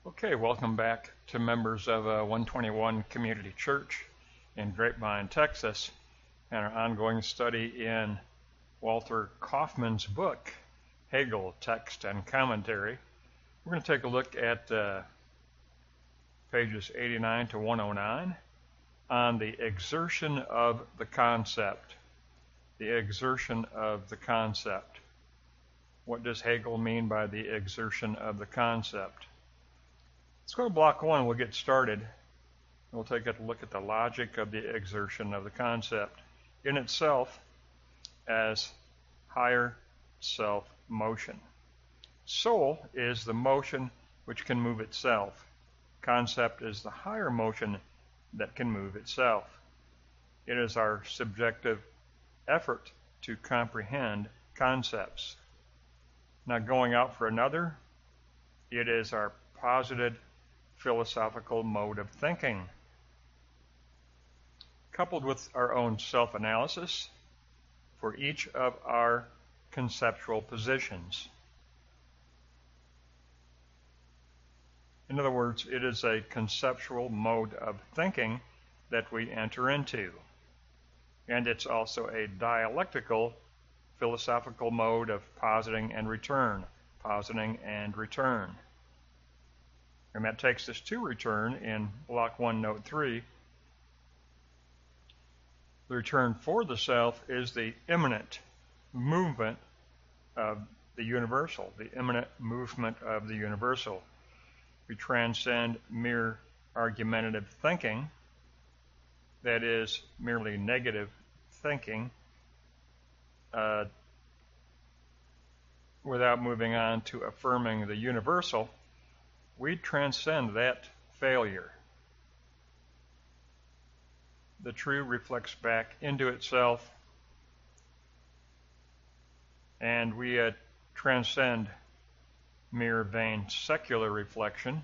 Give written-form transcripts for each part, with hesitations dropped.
Okay, welcome back to members of 121 Community Church in Grapevine, Texas, and our ongoing study in Walter Kaufmann's book, Hegel, Text and Commentary. We're going to take a look at pages 89 to 109 on the exertion of the concept. The exertion of the concept. What does Hegel mean by the exertion of the concept? Let's go to block one. We'll get started. We'll take a look at the logic of the exertion of the concept in itself as higher self motion. Soul is the motion which can move itself. Concept is the higher motion that can move itself. It is our subjective effort to comprehend concepts. Now, going out for another, it is our posited philosophical mode of thinking, coupled with our own self-analysis for each of our conceptual positions. In other words, it is a conceptual mode of thinking that we enter into. And it's also a dialectical philosophical mode of positing and return, positing and return. And that takes us to return in block 1, note 3. The return for the self is the immanent movement of the universal, the immanent movement of the universal. We transcend mere argumentative thinking, that is, merely negative thinking, without moving on to affirming the universal. We transcend that failure. The true reflects back into itself, and we transcend mere vain secular reflection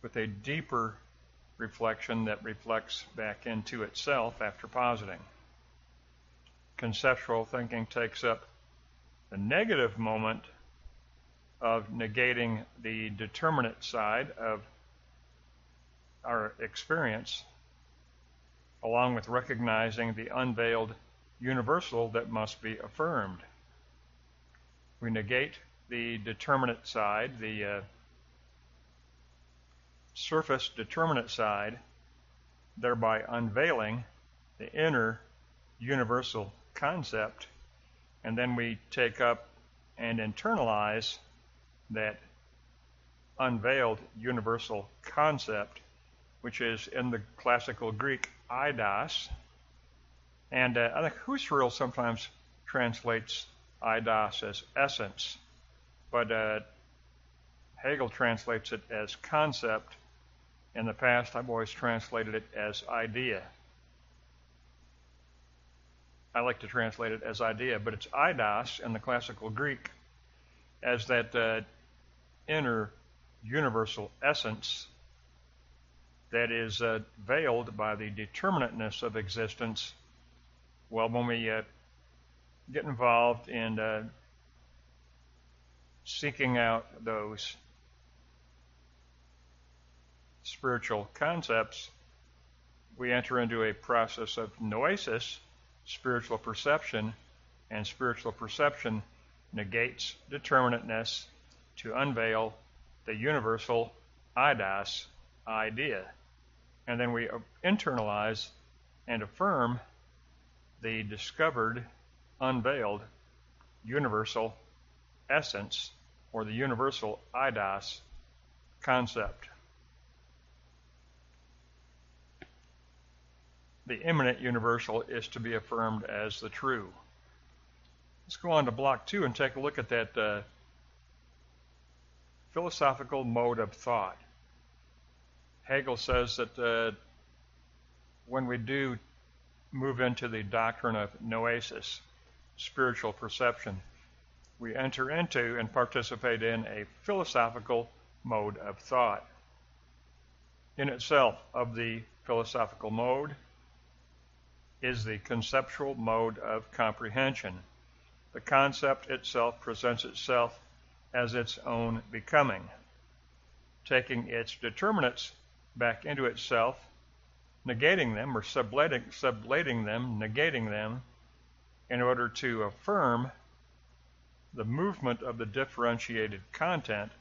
with a deeper reflection that reflects back into itself after positing. Conceptual thinking takes up the negative moment of negating the determinate side of our experience, along with recognizing the unveiled universal that must be affirmed. We negate the determinate side, the surface determinate side, thereby unveiling the inner universal concept, and then we take up and internalize that unveiled universal concept, which is in the classical Greek eidos, and I think Husserl sometimes translates eidos as essence, but Hegel translates it as concept. In the past, I've always translated it as idea. I like to translate it as idea, but it's eidos in the classical Greek as that inner universal essence that is veiled by the determinateness of existence. Well, when we get involved in seeking out those spiritual concepts, we enter into a process of noesis, spiritual perception, and spiritual perception negates determinateness to unveil the universal eidos, idea. And then we internalize and affirm the discovered, unveiled universal essence, or the universal eidos concept. The immanent universal is to be affirmed as the true. Let's go on to block 2 and take a look at that philosophical mode of thought. Hegel says that when we do move into the doctrine of noesis, spiritual perception, we enter into and participate in a philosophical mode of thought. In itself, of the philosophical mode is the conceptual mode of comprehension. The concept itself presents itself as its own becoming, taking its determinants back into itself, negating them or sublating them, negating them, in order to affirm the movement of the differentiated content,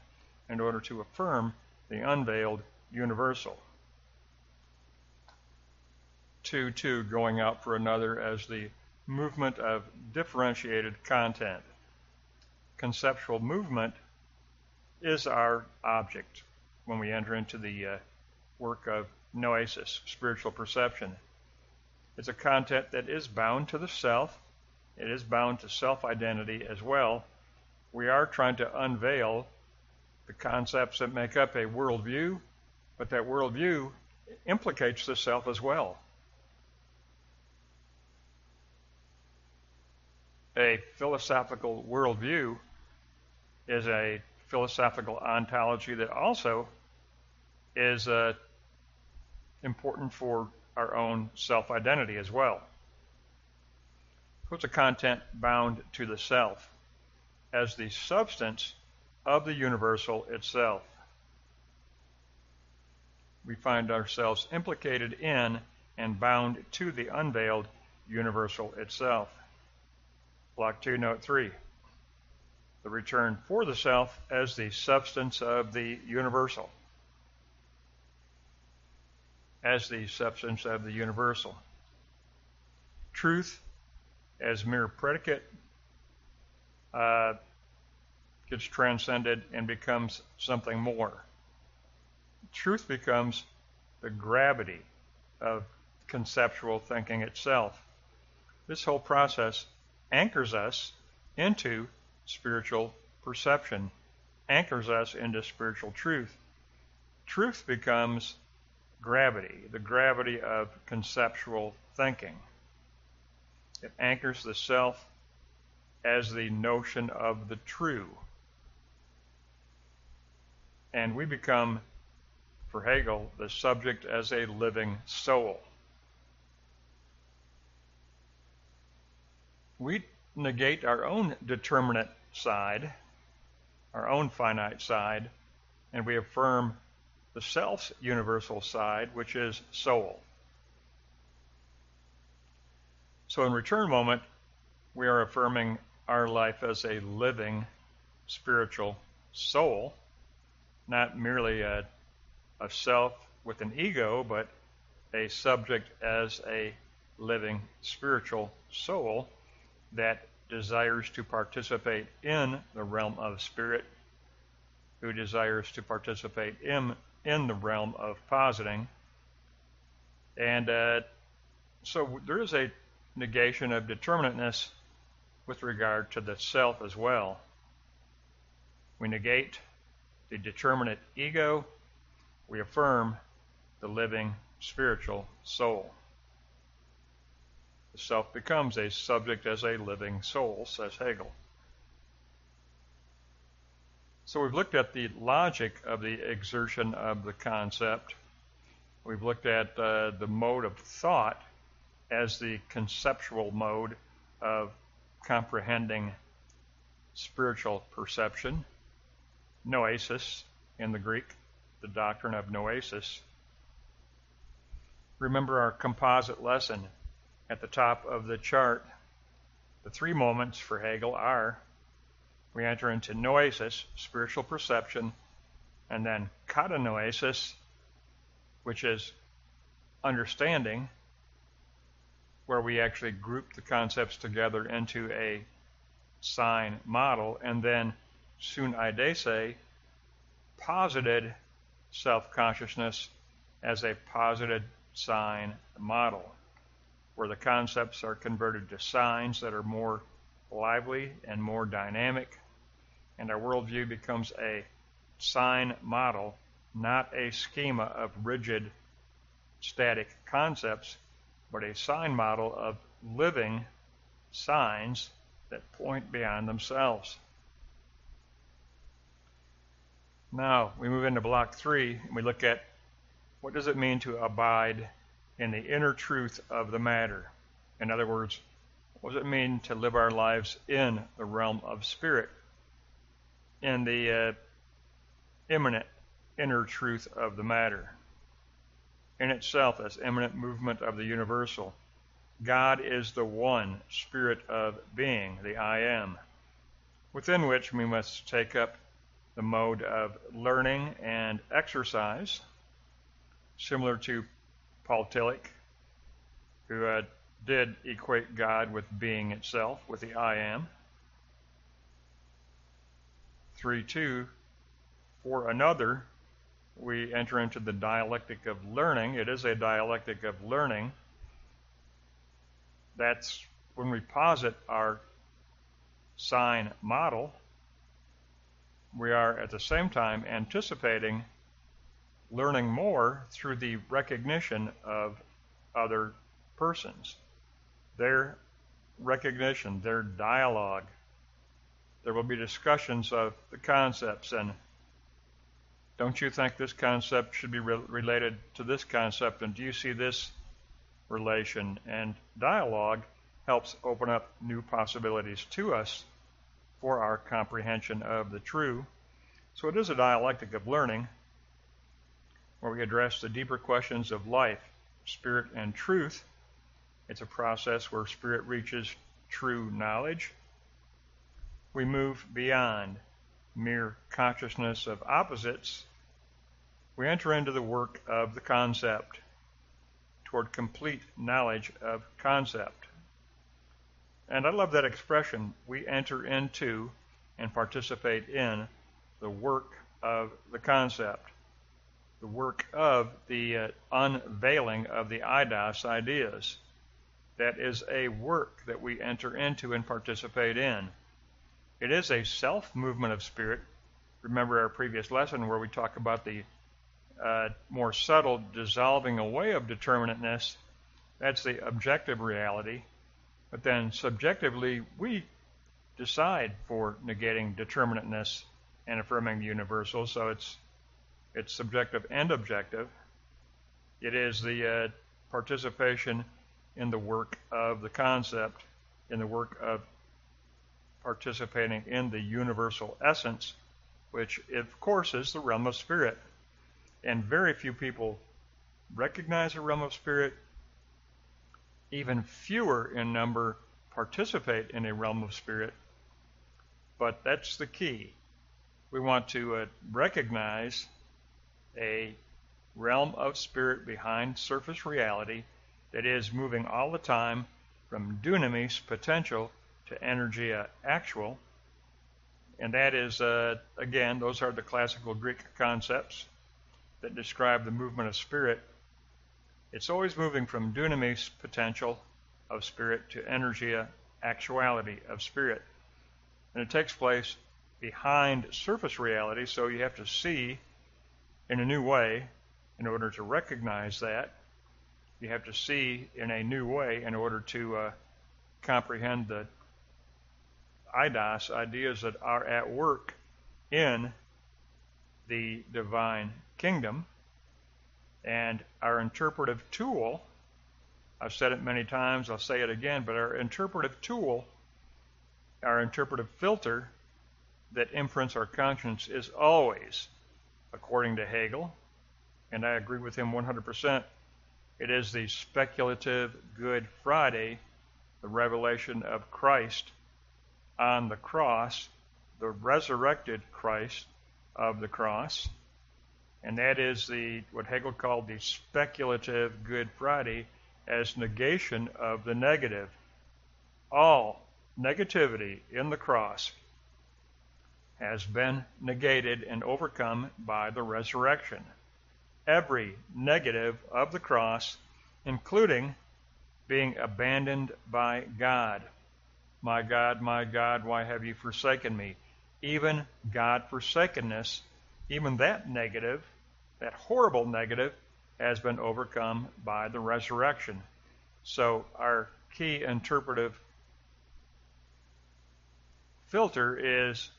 in order to affirm the unveiled universal. Two going out for another as the movement of differentiated content. Conceptual movement is our object when we enter into the work of noesis, spiritual perception. It's a content that is bound to the self. It is bound to self-identity as well. We are trying to unveil the concepts that make up a worldview, but that worldview implicates the self as well. A philosophical worldview is a philosophical ontology that also is important for our own self-identity as well. So it's a content bound to the self as the substance of the universal itself. We find ourselves implicated in and bound to the unveiled universal itself. Block 2, Note 3. The return for the self as the substance of the universal. As the substance of the universal. Truth as mere predicate gets transcended and becomes something more. Truth becomes the gravity of conceptual thinking itself. This whole process anchors us into spiritual perception, anchors us into spiritual truth. Truth becomes gravity, the gravity of conceptual thinking. It anchors the self as the notion of the true. And we become, for Hegel, the subject as a living soul. We negate our own determinate side, our own finite side, and we affirm the self's universal side, which is soul. So in return moment, we are affirming our life as a living spiritual soul, not merely a self with an ego, but a subject as a living spiritual soul that desires to participate in the realm of spirit, who desires to participate in the realm of positing. And so there is a negation of determinateness with regard to the self as well. We negate the determinate ego. We affirm the living spiritual soul. The self becomes a subject as a living soul, says Hegel. So we've looked at the logic of the exertion of the concept. We've looked at the mode of thought as the conceptual mode of comprehending spiritual perception. Noesis in the Greek, the doctrine of noesis. Remember our composite lesson at the top of the chart. The three moments for Hegel are: we enter into noesis, spiritual perception, and then katanoesis, which is understanding, where we actually group the concepts together into a sign model, and then sunaidese, posited self-consciousness as a posited sign model, where the concepts are converted to signs that are more lively and more dynamic, and our worldview becomes a sign model, not a schema of rigid, static concepts, but a sign model of living signs that point beyond themselves. Now, we move into block 3, and we look at what does it mean to abide in the inner truth of the matter. In other words, what does it mean to live our lives in the realm of spirit, in the immanent inner truth of the matter, in itself as immanent movement of the universal. God is the one spirit of being, the I am, within which we must take up the mode of learning and exercise, similar to Paul Tillich, who did equate God with being itself, with the I am. 3.2, for another, we enter into the dialectic of learning. It is a dialectic of learning. That's when we posit our sign model, we are at the same time anticipating learning more through the recognition of other persons, their recognition, their dialogue. There will be discussions of the concepts, and don't you think this concept should be related to this concept, and do you see this relation? And dialogue helps open up new possibilities to us for our comprehension of the true. So it is a dialectic of learning where we address the deeper questions of life, spirit, and truth. It's a process where spirit reaches true knowledge. We move beyond mere consciousness of opposites. We enter into the work of the concept toward complete knowledge of concept. And I love that expression, we enter into and participate in the work of the concept, the work of the unveiling of the eidos ideas. That is a work that we enter into and participate in. It is a self-movement of spirit. Remember our previous lesson where we talk about the more subtle dissolving away of determinateness. That's the objective reality. But then subjectively, we decide for negating determinateness and affirming the universal. So it's subjective and objective. It is the participation in the work of the concept, in the work of participating in the universal essence, which of course is the realm of spirit. And very few people recognize the realm of spirit. Even fewer in number participate in a realm of spirit. But that's the key. We want to recognize a realm of spirit behind surface reality that is moving all the time from dunamis, potential, to energia, actual. And that is, again, those are the classical Greek concepts that describe the movement of spirit. It's always moving from dunamis, potential of spirit, to energia, actuality of spirit. And it takes place behind surface reality, so you have to see in a new way in order to recognize that. You have to see in a new way in order to comprehend the eidos, ideas that are at work in the divine kingdom. And our interpretive tool, I've said it many times, I'll say it again, but our interpretive tool, our interpretive filter that imprints our conscience is always, according to Hegel, and I agree with him 100%, it is the speculative Good Friday, the revelation of Christ on the cross, the resurrected Christ of the cross. And that is what Hegel called the speculative Good Friday as negation of the negative. All negativity in the cross has been negated and overcome by the resurrection. Every negative of the cross, including being abandoned by God. My God, why have you forsaken me? Even God-forsakenness, even that negative, that horrible negative, has been overcome by the resurrection. So our key interpretive filter is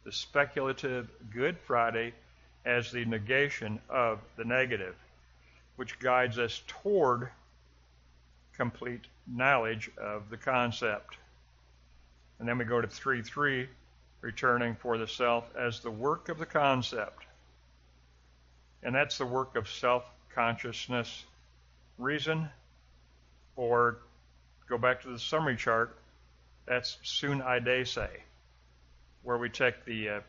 the speculative Good Friday as the negation of the negative, which guides us toward complete knowledge of the concept. And then we go to 3.3, returning for the self as the work of the concept. And that's the work of self-consciousness, reason, or go back to the summary chart, that's sun idese, where we take the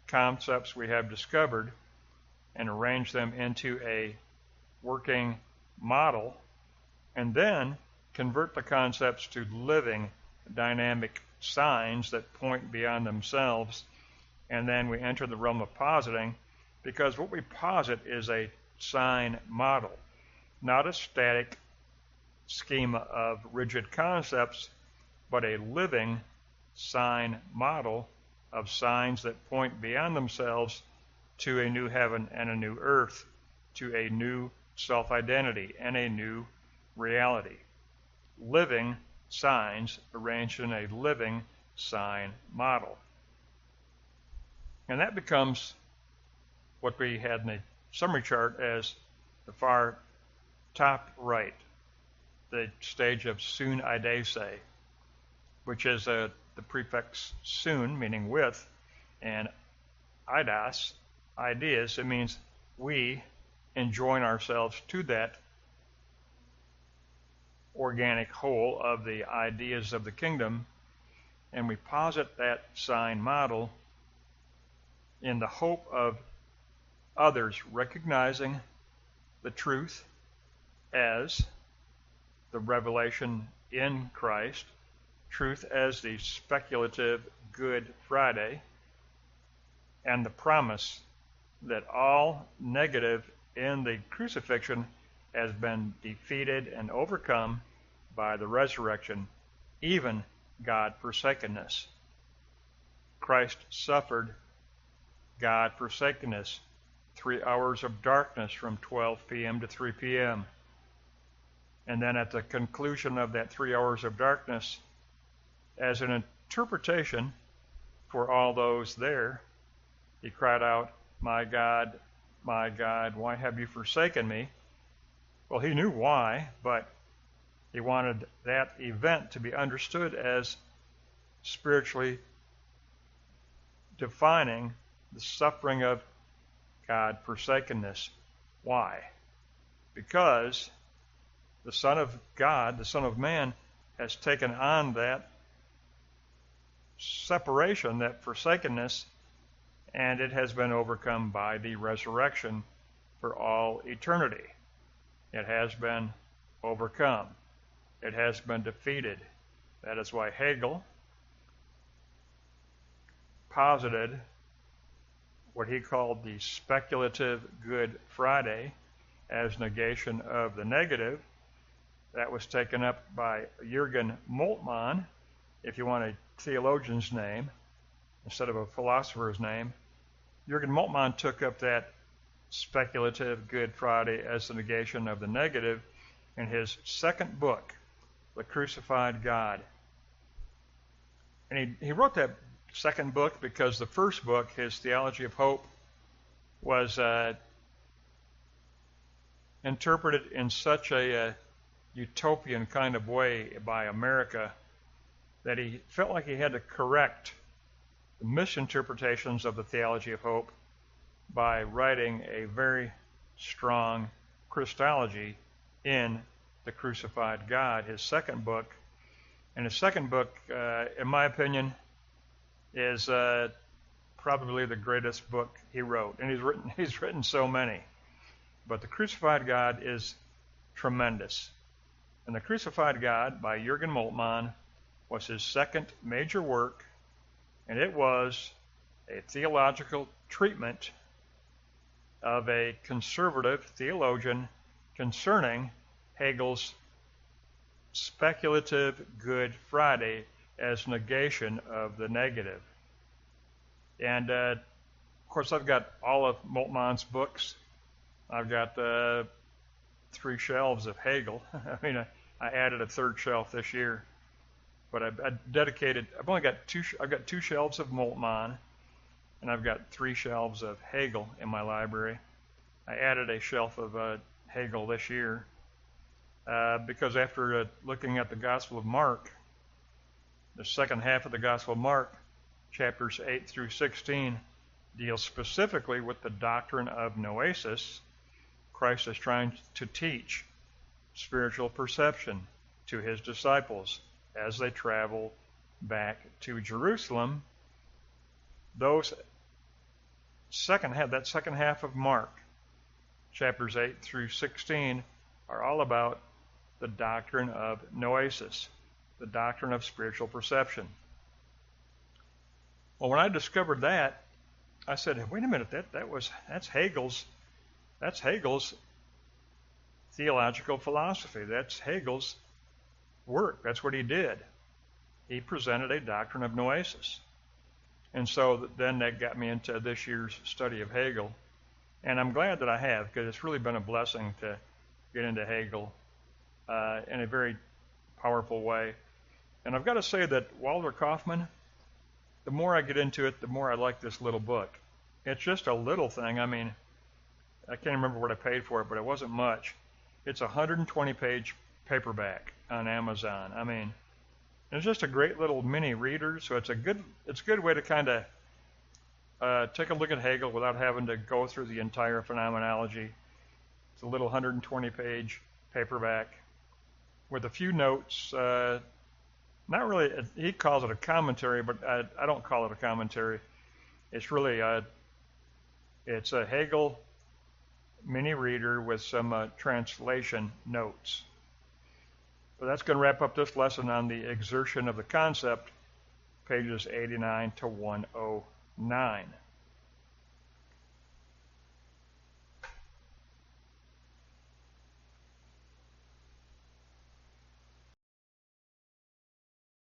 concepts we have discovered and arrange them into a working model, and then convert the concepts to living, dynamic signs that point beyond themselves, and then we enter the realm of positing, because what we posit is a sign model, not a static schema of rigid concepts, but a living sign model of signs that point beyond themselves to a new heaven and a new earth, to a new self-identity and a new reality. Living signs arranged in a living sign model. And that becomes what we had in the summary chart as the far top right, the stage of sun idese, which is the prefix sun, meaning with, and eidos, ideas. It means we enjoin ourselves to that organic whole of the ideas of the kingdom, and we posit that sign model in the hope of others recognizing the truth as the revelation in Christ, truth as the speculative Good Friday, and the promise that all negative in the crucifixion has been defeated and overcome by the resurrection, even God-forsakenness. Christ suffered God-forsakenness, 3 hours of darkness from 12 p.m. to 3 p.m. And then at the conclusion of that 3 hours of darkness, as an interpretation for all those there, he cried out, my God, why have you forsaken me?" Well, he knew why, but he wanted that event to be understood as spiritually defining the suffering of God-forsakenness. Why? Because the Son of God, the Son of Man, has taken on that separation, that forsakenness, and it has been overcome by the resurrection for all eternity. It has been overcome. It has been defeated. That is why Hegel posited what he called the speculative Good Friday as negation of the negative. That was taken up by Jürgen Moltmann, if you want a theologian's name instead of a philosopher's name. Jürgen Moltmann took up that speculative Good Friday as the negation of the negative in his second book, The Crucified God. And he wrote that second book because the first book, his Theology of Hope, was interpreted in such a utopian kind of way by America that he felt like he had to correct the misinterpretations of the Theology of Hope by writing a very strong Christology in The Crucified God, his second book. And his second book, in my opinion, is probably the greatest book he wrote. And he's written so many. But The Crucified God is tremendous. And The Crucified God by Jürgen Moltmann was his second major work, and it was a theological treatment of a conservative theologian concerning Hegel's speculative Good Friday as negation of the negative. And of course, I've got all of Moltmann's books. I've got 3 shelves of Hegel. I mean, I added a 3rd shelf this year, but I've got 2 shelves of Moltmann, and I've got 3 shelves of Hegel in my library. I added a shelf of Hegel this year because after looking at the Gospel of Mark, the second half of the Gospel of Mark chapters 8 through 16, deals specifically with the doctrine of noesis. Christ is trying to teach spiritual perception to his disciples as they travel back to Jerusalem. That second half of Mark, chapters 8 through 16, are all about the doctrine of noesis, the doctrine of spiritual perception. Well, when I discovered that, I said, wait a minute, that's Hegel's theological philosophy. That's Hegel's work. That's what he did. He presented a doctrine of noesis. And so then that got me into this year's study of Hegel. And I'm glad that I have, because it's really been a blessing to get into Hegel in a very powerful way. And I've got to say that Walter Kaufmann, the more I get into it, the more I like this little book. It's just a little thing. I mean, I can't remember what I paid for it, but it wasn't much. It's a 120-page paperback on Amazon. I mean, it's just a great little mini reader, so it's a good way to kind of take a look at Hegel without having to go through the entire phenomenology. It's a little 120-page paperback with a few notes. Not really, he calls it a commentary, but I don't call it a commentary. It's really it's a Hegel mini reader with some translation notes. So that's going to wrap up this lesson on the exertion of the concept, pages 89 to 109.